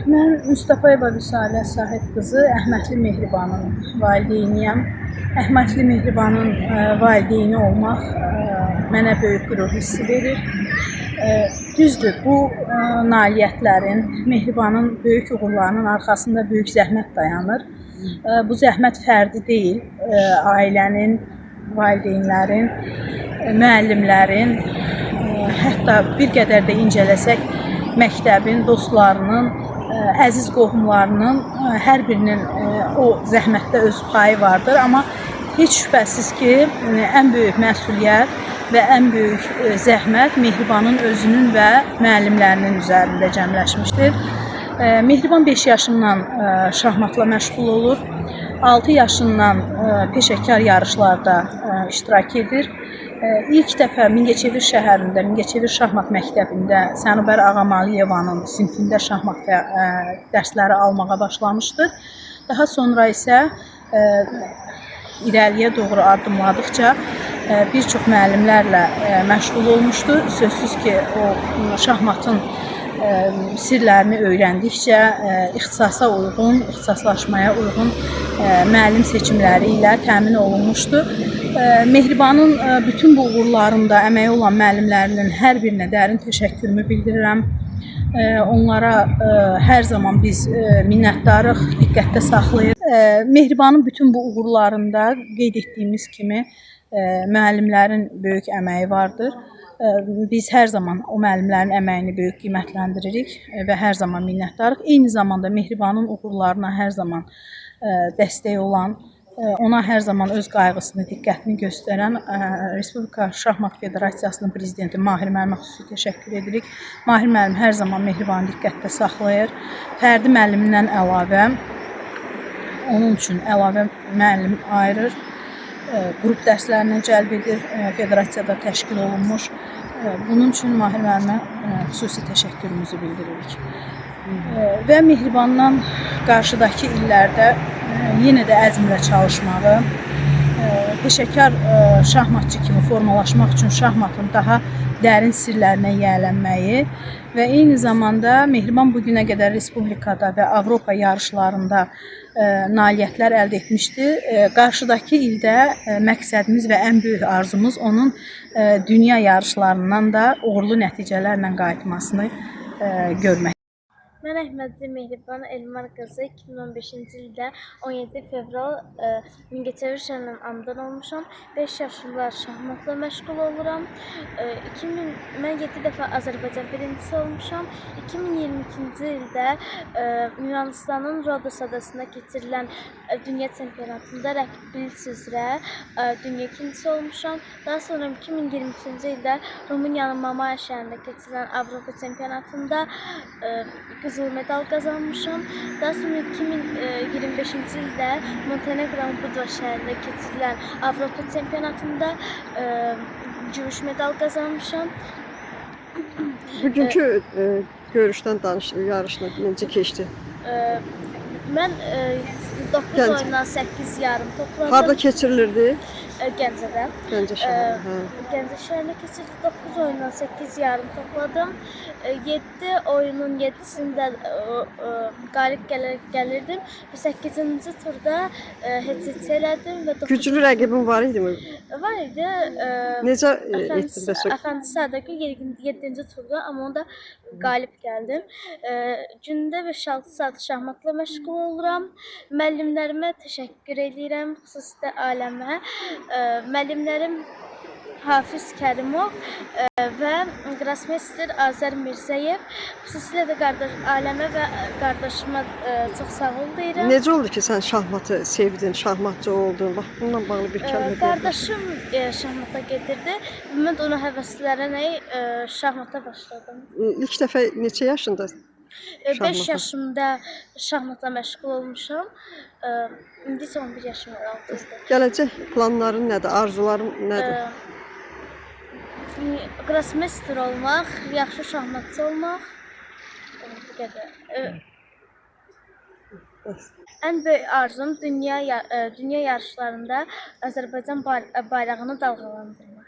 Mən Mustafayeva Vüsalə Sahib qızı Əhmədli Mehribanın valideyniyəm. Əhmədli Mehribanın valideyni olmaq mənə böyük qürur hissi verir. Düzdür, bu nailiyyətlərin, Mehribanın böyük uğurlarının arxasında böyük zəhmət dayanır. Bu zəhmət fərdi deyil, ailənin, valideynlərin, müəllimlərin, hətta bir qədər də incələsək, məktəbin, dostlarının, əziz qohumlarının hər birinin o zəhmətdə öz payı vardır. Amma heç şübhəsiz ki, ən böyük məsuliyyət və ən böyük zəhmət Mehribanın özünün və müəllimlərinin üzərində cəmləşmişdir. Mehriban 5 yaşından şahmatla məşğul olur. 6 yaşından peşəkar yarışlarda iştirak edir. İlk dəfə Mingəçevir şəhərində, Mingəçevir şahmat məktəbində Sənubər Ağamaliyevanın sinfində şahmat dərsləri almağa başlamışdır. Daha sonra isə irəliyə doğru addımladıqca bir çox müəllimlərlə məşğul olmuşdur. Sözsüz ki, o şahmatın sirlərini öyrəndikcə ixtisasa uyğun, ixtisaslaşmaya uyğun müəllim seçimləri ilə təmin olunmuşdur. Mehribanın bütün bu uğurlarında əməyi olan müəllimlərinin hər birinə dərin təşəkkürümü bildirirəm. Onlara hər zaman biz minnətdarıq, diqqətdə saxlayır. Mehribanın bütün bu uğurlarında qeyd etdiyimiz kimi müəllimlərin böyük əməyi vardır. Biz hər zaman o müəllimlərin əməyini böyük qiymətləndiririk və hər zaman minnətdarıq. Eyni zamanda Mehribanın uğurlarına hər zaman dəstək olan, ona hər zaman öz qayğısını, diqqətini göstərən Respublika Şahmat Federasiyasının prezidenti Mahir müəllimə xüsusi təşəkkür edirik. Mahir müəllim hər zaman Mehribanı diqqətdə saxlayır. Fərdi müəllimindən əlavə, onun üçün əlavə müəllim ayırır. Qrup dərslərinə cəlb edir, federasiyada təşkil olunmuş. Bunun üçün Mahir müəllimə xüsusi təşəkkürümüzü bildiririk. Və Mehribandan qarşıdakı illərdə yenə də əzmlə çalışmağı, peşəkar şahmatçı kimi formalaşmaq üçün şahmatın daha dərin sirlərinə yiyələnməyi və eyni zamanda Mehriban bugünə qədər Respublikada və Avropa yarışlarında nailiyyətlər əldə etmişdir. Qarşıdakı ildə məqsədimiz və ən böyük arzumuz onun dünya yarışlarından da uğurlu nəticələrlə qayıtmasını görmək. Mən Əhmədli Mehriban Elmar qızı 2015-ci ildə 17 fevral Mingəçevir şəhərindən anadan olmuşam. 5 yaşımda şahmatla məşğul oluram. Mən 7 dəfə Azərbaycan birincisi olmuşam. 2022-ci ildə Yunanistanın Rodos adasında keçirilən dünya çempionatında rəqiblik üzrə dünya ikincisi olmuşam. Daha sonra 2023-cü ildə Rumıniyanın Mamaia şəhərində keçirilən Avropa çempionatında qızıl medal qazanmışam. Daha sonra 2025-ci ildə Montenegronun Budva şəhərində keçirilən Avropa çempionatında gümüş medal qazanmışam. Bugünkü görüşdən yarışına necə keçdi? Mən 9 oyundan 8 yarım topladım. Harda keçirilirdi? Gəncədə. Gəncə şəhərində. Gəncə şəhərində keçirdik. 9 oyundan 8 yarım topladım. 7 oyunun 7-sində qalib gəlirdim və 8-ci turda heç elədim və Güclü rəqibin var idi mi? Var idi. Necə etdin bəs? Əfəndi Sadəqi 7-ci turda, amma onda qalib gəldim. Gündə 5-6 saat şahmatla məşğul oluram. Müəllimlərimə təşəkkür edirəm, xüsusilə ailəmə. Müəllimlərim Hafiz Kərimov və Qrasmeyster Azər Mirzəyev. Xüsusilə də ailəmə və qardaşıma çox sağ ol deyirəm. Necə oldu ki, sən şahmatı sevdin, şahmatçı oldun? Bax, bununla bağlı bir kəlmə deyil. Qardaşım şahmata gedirdi. Mən ona həvəslənərək şahmata başladım. İlk dəfə neçə yaşında? 5 yaşımda şahmata məşğul olmuşam. İndi isə 11 yaşım var, 6 ildir. Gələcək planların nədir, arzuların nədir? Qrasmeyster olmaq, yaxşı şahmatçı olmaq. Bu qədər. Ən böyük arzum dünya yarışlarında Azərbaycan bayrağını dalğalandırmaq.